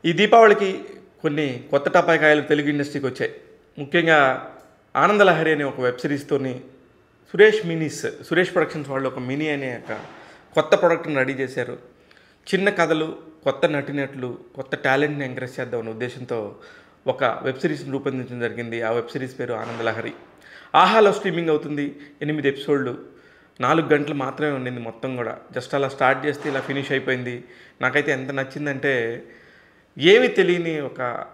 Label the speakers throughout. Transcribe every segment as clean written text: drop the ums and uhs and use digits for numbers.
Speaker 1: ఈ దీపావళికి కొన్ని కొత్త టపాకాయలు తెలుగు ఇండస్ట్రీకి వచ్చాయి. ముఖ్యంగా 'ఆనందలహరి' అనే ఒక వెబ్ సిరీస్‌తోని సురేష్ ప్రొడక్షన్స్ వాళ్ళు ఒక మినీ అనే ఒక కొత్త ప్రొడక్ట్‌ని రెడీ చేశారు. చిన్న కథలు, కొత్త నటీనటులు, కొత్త టాలెంట్‌ని ఎంకరేజ్ చేద్దామనే ఉద్దేశంతో ఒక వెబ్ సిరీస్‌ని రూపొందించడం జరిగింది. ఆ వెబ్ సిరీస్ పేరు 'ఆనందలహరి'. ఆహాలో స్ట్రీమింగ్ అవుతుంది. 8 ఎపిసోడ్లు, 4 గంటలు మాత్రమే ఉండింది మొత్తం కూడా. జస్ట్ అలా స్టార్ట్ చేస్తే ఇలా ఫినిష్ అయిపోయింది. నాకైతే ఎంత నచ్చిందంటే, ఏమీ తెలియని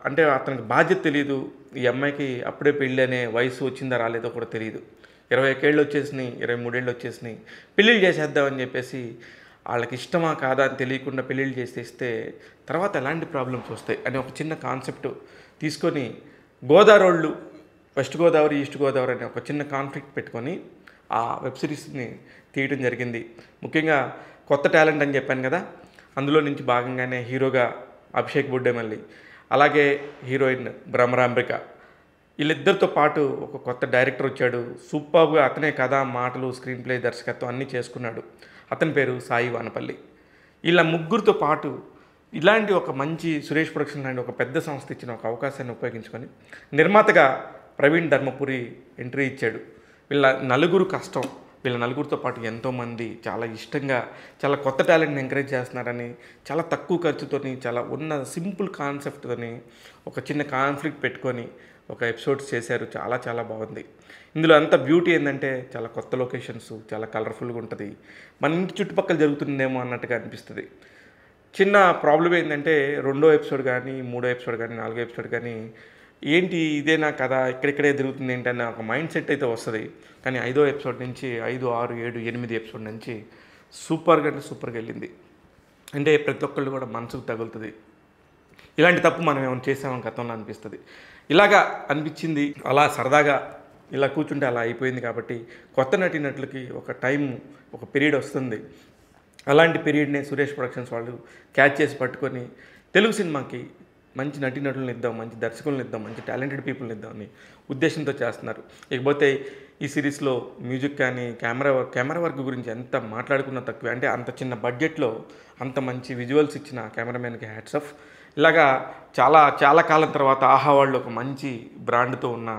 Speaker 1: అంటే అతనికి బాధ్యత తెలీదు. ఈ అమ్మాయికి అప్పుడే పెళ్ళి అనే వయసు వచ్చిందా రాలేదో కూడా తెలీదు. 21 ఏళ్ళు వచ్చేసినాయి, 23 ఏళ్ళు వచ్చేసినాయి. పెళ్ళిళ్ళు చేసేద్దామని చెప్పేసి వాళ్ళకి ఇష్టమా కాదా అని తెలియకుండా పెళ్ళిళ్ళు చేసేస్తే తర్వాత ఎలాంటి ప్రాబ్లమ్స్ వస్తాయి అనే ఒక చిన్న కాన్సెప్ట్ తీసుకొని గోదావరోళ్ళు వెస్ట్ గోదావరి, ఈస్ట్ గోదావరి అనే ఒక చిన్న కాన్ఫ్లిక్ట్ పెట్టుకొని ఆ వెబ్ సిరీస్ని తీయడం జరిగింది. ముఖ్యంగా కొత్త టాలెంట్ అని చెప్పాను కదా, అందులో నుంచి భాగంగానే హీరోగా అభిషేక్ బుడ్డేమల్లి, అలాగే హీరోయిన్ భ్రమరాంబిక, వీళ్ళిద్దరితో పాటు ఒక కొత్త డైరెక్టర్ వచ్చాడు. సూపర్గా అతనే కథ, మాటలు, స్క్రీన్ ప్లే, దర్శకత్వం అన్నీ చేసుకున్నాడు. అతని పేరు సాయి వానపల్లి. వీళ్ళ ముగ్గురితో పాటు ఇలాంటి ఒక మంచి సురేష్ ప్రొడక్షన్ లాంటి ఒక పెద్ద సంస్థ ఇచ్చిన ఒక అవకాశాన్ని ఉపయోగించుకొని నిర్మాతగా ప్రవీణ్ ధర్మపురి ఎంట్రీ ఇచ్చాడు. వీళ్ళ నలుగురితో పాటు ఎంతోమంది చాలా ఇష్టంగా చాలా కొత్త టాలెంట్ని ఎంకరేజ్ చేస్తున్నారని, చాలా తక్కువ ఖర్చుతోని, చాలా ఉన్న సింపుల్ కాన్సెప్ట్తోని ఒక చిన్న కాన్ఫ్లిక్ట్ పెట్టుకొని ఒక ఎపిసోడ్స్ చేశారు. చాలా చాలా బాగుంది. ఇందులో అంత బ్యూటీ ఏంటంటే చాలా కొత్త లొకేషన్స్, చాలా కలర్ఫుల్గా ఉంటుంది. మన ఇంటి చుట్టుపక్కల జరుగుతుందేమో అన్నట్టుగా అనిపిస్తుంది. చిన్న ప్రాబ్లం ఏంటంటే రెండో ఎపిసోడ్ కానీ, మూడో ఎపిసోడ్ కానీ, నాలుగో ఎపిసోడ్ కానీ ఏంటి ఇదేనా కదా, ఇక్కడిక్కడే జరుగుతుంది ఏంటన్న ఒక మైండ్ సెట్ అయితే వస్తుంది. కానీ 5వ ఎపిసోడ్ నుంచి 5, 6, 7, 8 ఎపిసోడ్ నుంచి సూపర్గా వెళ్ళింది. అంటే ప్రతి ఒక్కళ్ళు కూడా మనసుకు తగులుతుంది. ఇలాంటి తప్పు మనం ఏమైనా చేసామని గతంలో అనిపిస్తుంది. ఇలాగా అనిపించింది. అలా సరదాగా ఇలా కూర్చుంటే అలా అయిపోయింది. కాబట్టి కొత్త నటీనటులకి ఒక టైం, ఒక పీరియడ్ వస్తుంది. అలాంటి పీరియడ్నే సురేష్ ప్రొడక్షన్స్ వాళ్ళు క్యాచ్ చేసి పట్టుకొని తెలుగు సినిమాకి మంచి నటీనటులను ఇద్దాం, మంచి దర్శకులను ఇద్దాం, మంచి టాలెంటెడ్ పీపుల్ని ఇద్దామని ఉద్దేశంతో చేస్తున్నారు. ఇకపోతే ఈ సిరీస్లో మ్యూజిక్ కానీ, కెమెరా వర్క్ గురించి ఎంత మాట్లాడుకున్నా తక్కువే. అంటే అంత చిన్న బడ్జెట్లో అంత మంచి విజువల్స్ ఇచ్చిన కెమెరామెన్కి హ్యాట్స్ ఆఫ్. ఇలాగా చాలా కాలం తర్వాత ఆహా వాళ్ళు ఒక మంచి బ్రాండ్తో ఉన్న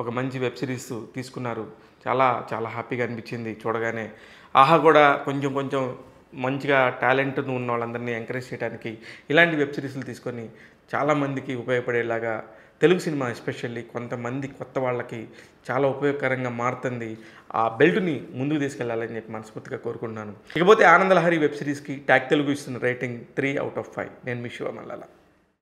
Speaker 1: ఒక మంచి వెబ్ సిరీస్ తీసుకున్నారు. చాలా హ్యాపీగా అనిపించింది చూడగానే. ఆహా కూడా కొంచెం మంచిగా టాలెంట్ ఉన్న వాళ్ళందరినీ ఎంకరేజ్ చేయడానికి ఇలాంటి వెబ్ సిరీస్లు తీసుకొని చాలామందికి ఉపయోగపడేలాగా తెలుగు సినిమా ఎస్పెషల్లీ కొంతమంది కొత్త వాళ్ళకి చాలా ఉపయోగకరంగా మారుతుంది. ఆ బెల్ట్ని ముందుకు తీసుకెళ్లాలని చెప్పి మనస్ఫూర్తిగా కోరుకుంటున్నాను. ఇకపోతే 'ఆనందలహరి' వెబ్ సిరీస్కి ట్యాగ్ తెలుగు ఇస్తున్న రేటింగ్ 3/5. నేను మీ శివ మల్లాల.